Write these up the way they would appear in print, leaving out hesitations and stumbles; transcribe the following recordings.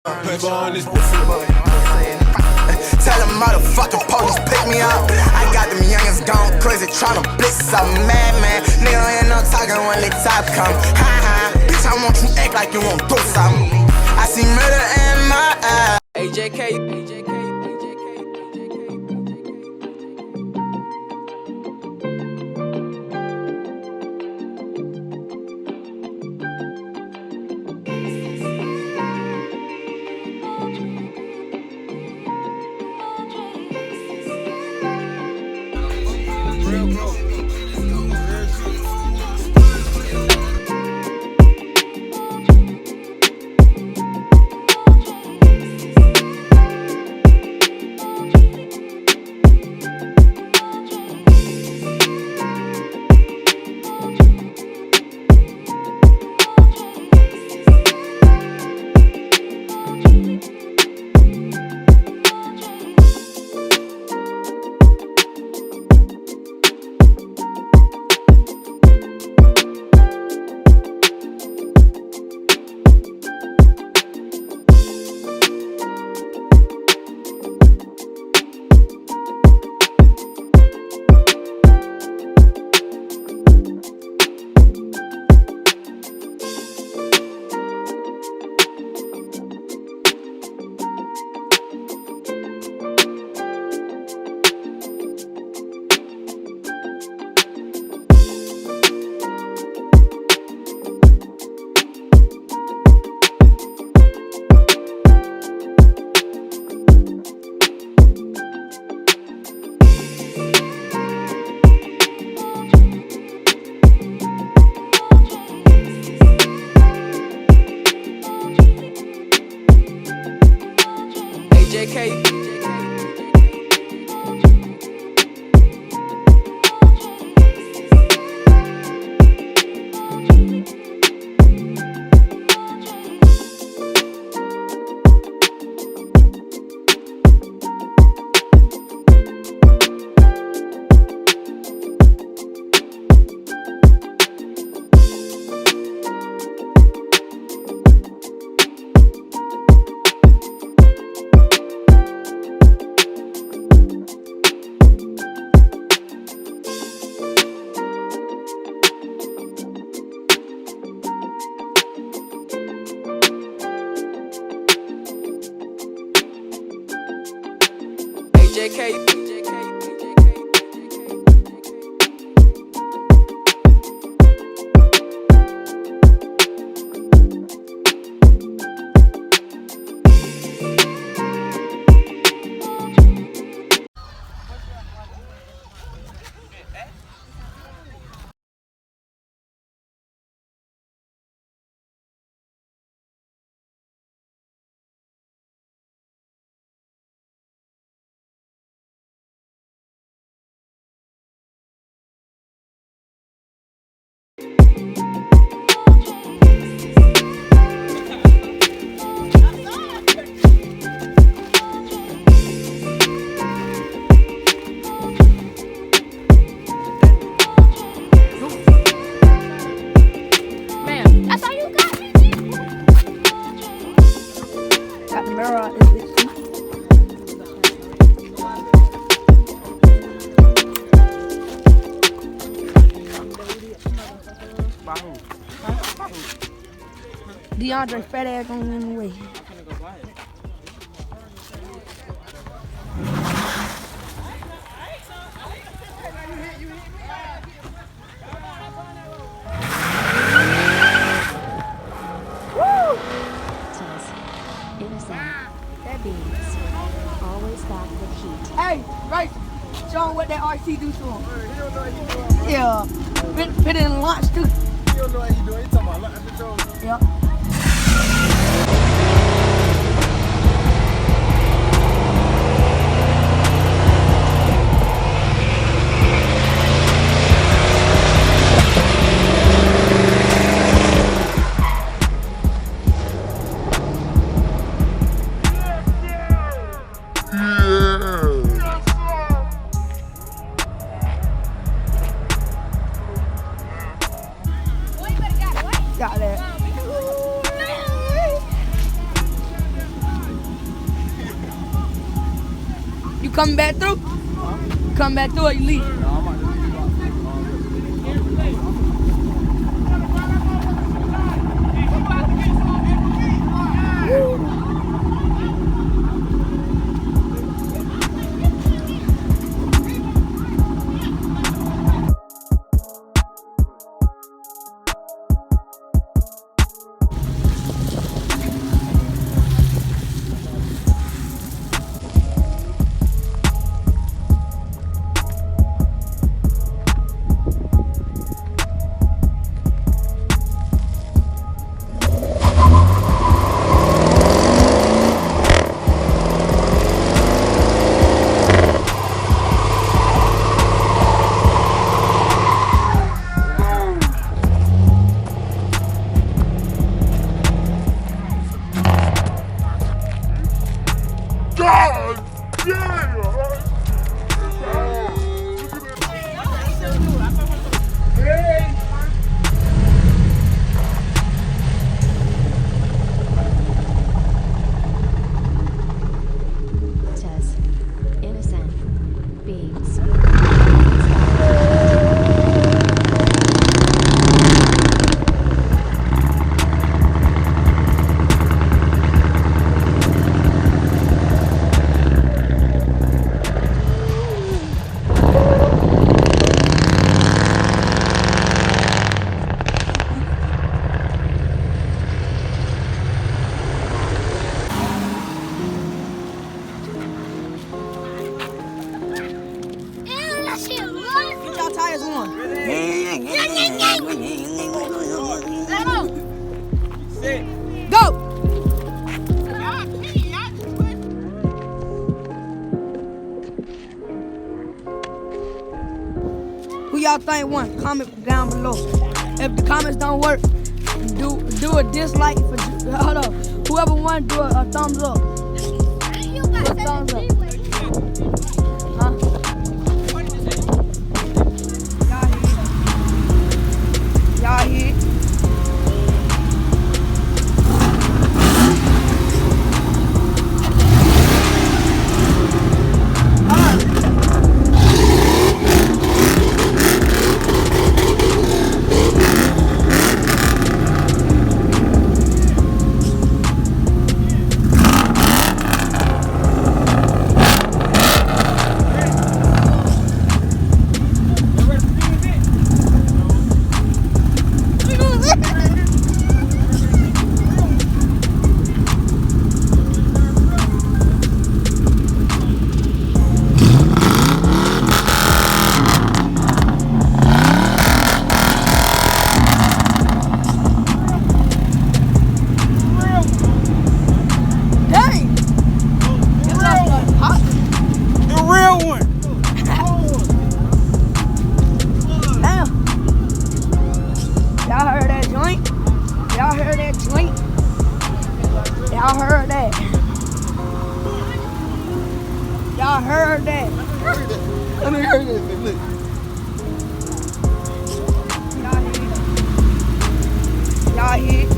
Tell them motherfucking police pick me up. I got them youngins gone crazy tryna blitz something. Madman, nigga don't hear no talking when they top come. Ha ha, bitch, I want you act like you won't do something. I see murder in my eyes. AJK. DeAndre fat ass on in the way. That beans. Always back with heat. Hey, right. Show him what that RC do to him. Yeah. Put it in lunch too. You don't know what he doing. He talking about lunch control. Yep. Got that. coming back through? Come back through or you leave? Tess. Innocent. Beans. Get y'all tires on. Go! Who y'all think won? Comment down below. If the comments don't work, do a dislike for hold up. Whoever won, do a thumbs up. Do a thumbs up. Huh? Y'all here? Y'all heard that? Let me hear this. Look. Y'all hear?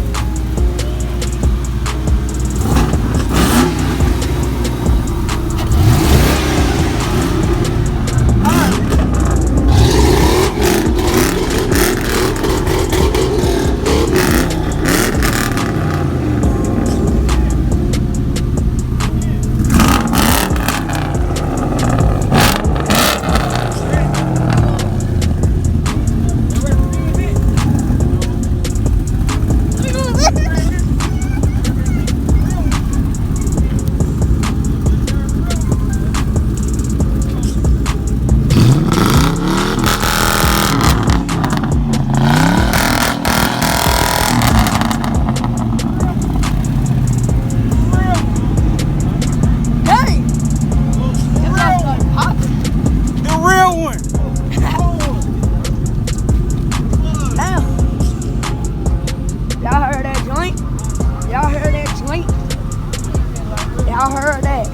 Y'all heard that?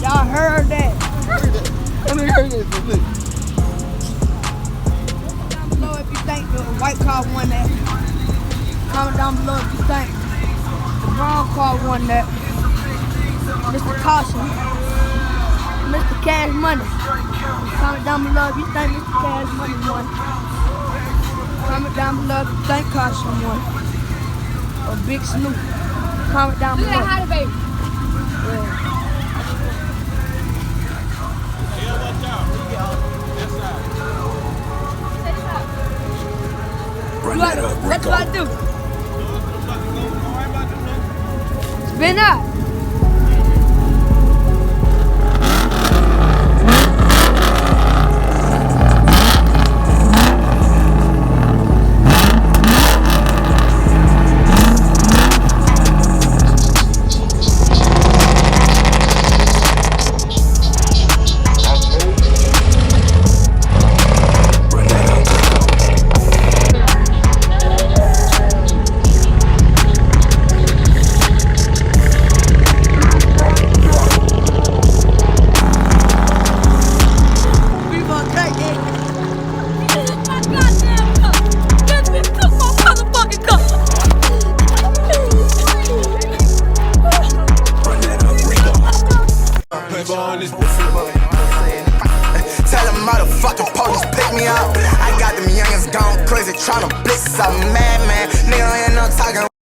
Y'all heard that? Let me hear this. Look. Down below if you think the white car won that. Comment down below if you think the brown car won that. Mr. Caution, Mr. Cash Money. Comment down below if you think Mr. Cash Money won. Comment down below if you think Caution won. Or Big Snoop. Comment down below. Look at how the baby. What do I do? Spin up. Tell them motherfucking police pick me up. I got them youngins gone crazy tryna blitz a madman. Nigga ain't no talking